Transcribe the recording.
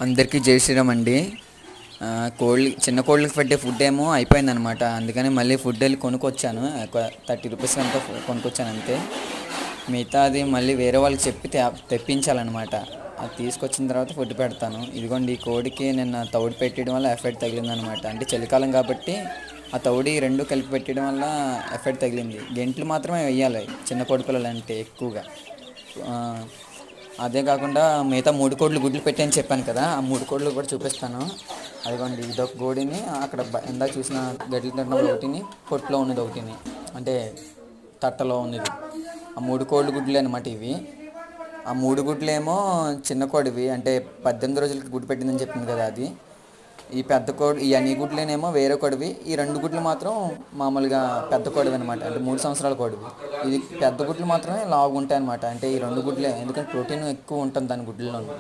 అందరికీ జై శ్రీరామ్ అండి. చిన్న కోళ్ళకి పెట్టే ఫుడ్ ఏమో అయిపోయిందనమాట. అందుకని మళ్ళీ ఫుడ్ వెళ్ళి కొనుక్కొచ్చాను. ఒక 30 రూపీస్ అంతా కొనుక్కొచ్చాను అంతే. మిగతాది మళ్ళీ వేరే వాళ్ళకి చెప్పి తెప్పించాలన్నమాట. అది తీసుకొచ్చిన తర్వాత ఫుడ్ పెడతాను. ఇదిగోండి, ఈ కోడికి నిన్న తౌడు పెట్టడం వల్ల ఎఫెక్ట్ తగిలిందనమాట. అంటే చలికాలం కాబట్టి ఆ తౌడి రెండు కలిపి పెట్టడం వల్ల ఎఫెక్ట్ తగిలింది. గెంట్లు మాత్రమే వేయాలి చిన్న కోడి పిల్లలు అంటే ఎక్కువగా. అదే కాకుండా మిగతా 3 కోళ్ళు గుడ్లు పెట్టని చెప్పాను కదా, ఆ 3 కోళ్ళు కూడా చూపిస్తాను. అదిగోండి, ఇదొక కోడిని, అక్కడ ఇందాక చూసిన గడ్డి తినడం ఒకటిని, పొట్టులో ఉన్నది ఒకటిని, అంటే తట్టలో ఉన్నది. ఆ 3 కోళ్ళు గుడ్లు అనమాట ఇవి. ఆ 3 గుడ్లేమో చిన్న కోడివి, అంటే 18 రోజులకి గుడ్డు పెట్టిందని చెప్పింది కదా అది. ఈ పెద్ద కోడి, ఈ అన్ని గుడ్లేనేమో వేరే కోడివి. ఈ 2 గుడ్లు మాత్రం మామూలుగా పెద్ద కోడివి అనమాట, అంటే 3 సంవత్సరాల కోడివి. ఇది పెద్ద గుడ్లు మాత్రమే లావుగా ఉంటాయి అనమాట. అంటే ఈ 2 గుడ్లే, ఎందుకంటే ప్రోటీన్ ఎక్కువ ఉంటుంది దాని గుడ్లలో.